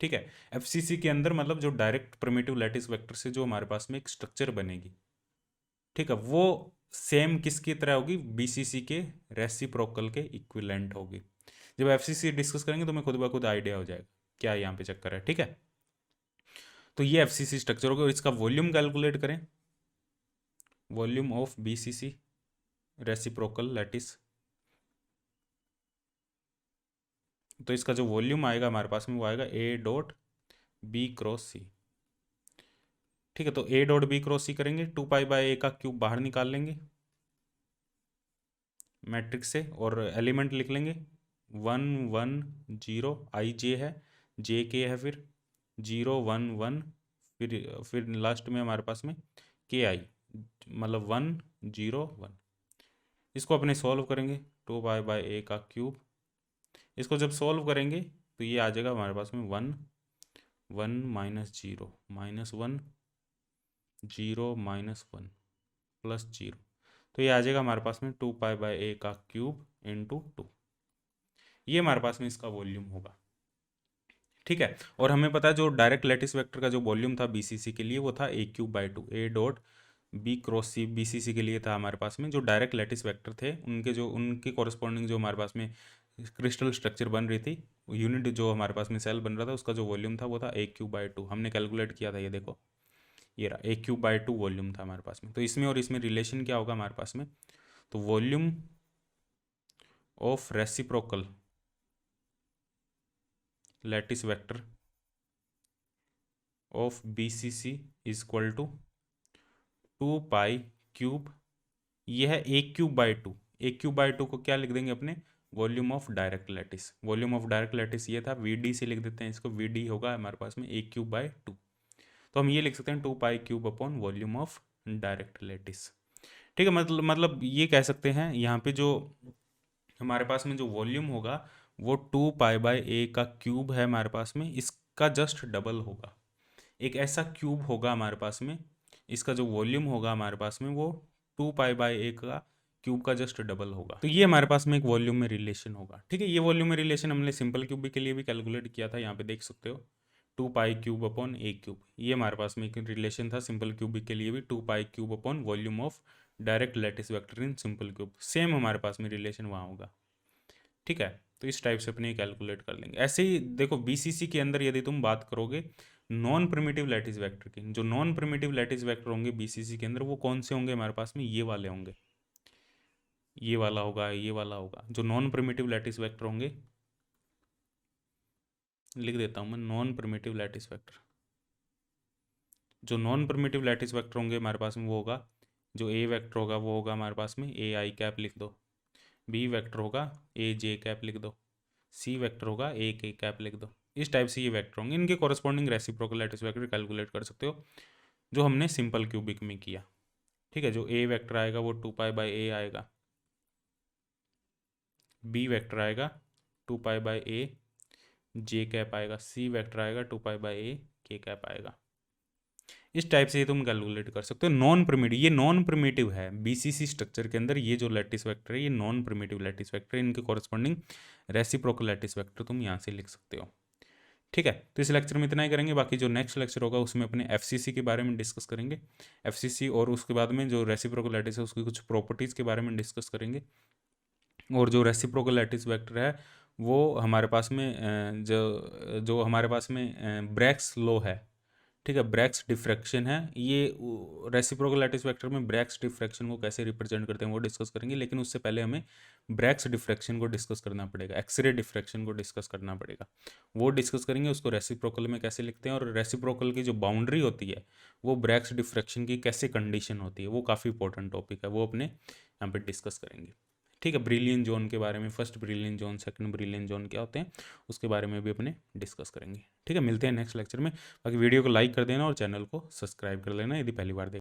ठीक है, एफसीसी के अंदर मतलब जो डायरेक्ट प्रिमिटिव लैटिस वेक्टर से जो हमारे पास में एक स्ट्रक्चर बनेगी, ठीक है, वो सेम किसकी तरह होगी, बीसीसी के रेसिप्रोकल के इक्विवेलेंट होगी। जब एफसीसी डिस्कस करेंगे तो मैं खुद ब खुद आइडिया हो जाएगा क्या यहाँ पे चक्कर है। ठीक है, तो ये एफसीसी स्ट्रक्चर होगा, और इसका वॉल्यूम कैलकुलेट करें, volume of BCC reciprocal lattice. तो इसका जो वॉल्यूम आएगा हमारे पास में वो आएगा a.b×c। ठीक है, तो a.b×c करेंगे, 2π/a का क्यूब बाहर निकाल लेंगे मैट्रिक्स से, और एलिमेंट लिख लेंगे 1 1 0, आई जे है, जे के है, फिर 0 1 1, फिर लास्ट में हमारे पास में के आई, मतलब 1 0 1। इसको अपने सॉल्व करेंगे 2π/a का क्यूब, इसको जब सॉल्व करेंगे तो ये आ जाएगा हमारे पास में 1 1 -0 -1 0 -1 प्लस 0। तो ये आ जाएगा हमारे पास में 2π/a का क्यूब इंटू 2। ये हमारे पास में इसका वॉल्यूम होगा। ठीक है। और हमें पता है जो डायरेक्ट लैटिस वेक्टर का जो वॉल्यूम था बीसीसी के लिए वो था a³/2, a dot b cross c BCC के लिए था हमारे पास में। जो डायरेक्ट लैटिस वेक्टर थे उनके कॉरस्पॉन्डिंग जो हमारे पास में क्रिस्टल स्ट्रक्चर बन रही थी, यूनिट जो हमारे पास में सेल बन रहा था उसका जो वॉल्यूम था वो था a³/2। हमने कैलकुलेट किया था, ये देखो ये रहा a³/2 वॉल्यूम था हमारे पास में। तो इसमें और इसमें रिलेशन क्या होगा हमारे पास में, तो volume of reciprocal lattice vector of BCC is equal to 2π³, यह है a³/2। a³/2 को क्या लिख देंगे अपने, volume of direct lattice. Volume of direct lattice ये था, VD से लिख देते हैं इसको, VD होगा हमारे पास में a³/2। तो हम ये लिख सकते हैं 2π³ upon volume of direct lattice. ठीक है, मतलब ये कह सकते हैं यहाँ पे जो हमारे पास में जो वॉल्यूम होगा वो 2π/a का क्यूब है हमारे पास में, इसका जस्ट डबल होगा। एक ऐसा क्यूब होगा हमारे पास में, इसका जो वॉल्यूम होगा हमारे पास में वो 2π/a का क्यूब का जस्ट डबल होगा। तो ये हमारे पास में एक वॉल्यूम में रिलेशन होगा। ठीक है, ये वॉल्यूम में रिलेशन हमने सिंपल क्यूब के लिए भी कैलकुलेट किया था, यहाँ पे देख सकते हो 2π³ अपॉन a³। ये हमारे पास में एक रिलेशन था सिंपल क्यूब के लिए भी, 2π³ upon volume of direct lattice vector in simple cube. Same हमारे पास में रिलेशन वहाँ होगा। ठीक है, तो इस टाइप से अपने कैलकुलेट कर लेंगे। ऐसे ही देखो बीसीसी के अंदर यदि तुम बात करोगे नॉन प्रिमिटिव लैटिस वेक्टर की, जो नॉन प्रिमिटिव लैटिस वेक्टर होंगे बीसीसी के अंदर वो कौन से होंगे हमारे पास में, ये वाले होंगे, ये वाला होगा, ये वाला होगा। जो नॉन प्रिमिटिव लैटिस वेक्टर होंगे, लिख देता हूँ मैं, नॉन प्रिमिटिव लैटिस वेक्टर। जो नॉन प्रिमिटिव लैटिस वेक्टर होंगे हमारे पास में वो होगा, जो ए वेक्टर होगा वो होगा हमारे पास में AI कैप लिख दो, बी वेक्टर होगा AJ कैप लिख दो, सी वेक्टर होगा AK कैप लिख दो। इस टाइप से ये वेक्टर होंगे, इनके corresponding reciprocal lattice vector calculate कर सकते हो, जो हमने सिंपल क्यूबिक में किया। ठीक है, जो ए वेक्टर आएगा वो 2π/a आएगा, बी वेक्टर आएगा 2π/a J कैप आएगा, सी वेक्टर आएगा 2π/a K कैप आएगा। इस टाइप से तुम कैलकुलेट कर सकते हो। नॉन प्रिमिटिव, ये नॉन प्रिमिटिव है बीसीसी स्ट्रक्चर के अंदर, ये जो लैटिस वेक्टर है ये नॉन प्रिमिटिव लैटिस वेक्टर है, इनके कॉरस्पॉन्डिंग रेसिप्रोकल लैटिस वेक्टर तुम यहाँ से लिख सकते हो। ठीक है, तो इस लेक्चर में इतना ही करेंगे। बाकी जो नेक्स्ट लेक्चर होगा उसमें अपने एफसीसी के बारे में डिस्कस करेंगे, एफसीसी, और उसके बाद में जो रेसिप्रोकल लैटिस है उसकी कुछ प्रॉपर्टीज़ के बारे में डिस्कस करेंगे। और जो रेसिप्रोकल लैटिस वेक्टर है वो हमारे पास में जो हमारे पास में ब्रैग्स लॉ है, ठीक है, ब्रैग्स डिफ्रैक्शन है, ये रेसिप्रोकल लैटिस वेक्टर में ब्रैग्स डिफ्रैक्शन को कैसे रिप्रेजेंट करते हैं वो डिस्कस करेंगे। लेकिन उससे पहले हमें ब्रैग्स डिफ्रैक्शन को डिस्कस करना पड़ेगा, एक्सरे डिफ्रैक्शन को डिस्कस करना पड़ेगा, वो डिस्कस करेंगे। उसको रेसिप्रोकल में कैसे लिखते हैं और रेसिप्रोकल की जो बाउंड्री होती है वो ब्रैग्स डिफ्रैक्शन की कैसे कंडीशन होती है, वो काफ़ी इंपॉर्टेंट टॉपिक है, वो अपने यहाँ पर डिस्कस करेंगे। ठीक है, ब्रिलियन जोन के बारे में, first brilliant zone, second brilliant zone क्या होते हैं उसके बारे में भी अपने डिस्कस करेंगे। ठीक है, मिलते हैं नेक्स्ट लेक्चर में। बाकी वीडियो को लाइक कर देना और चैनल को सब्सक्राइब कर लेना यदि पहली बार देख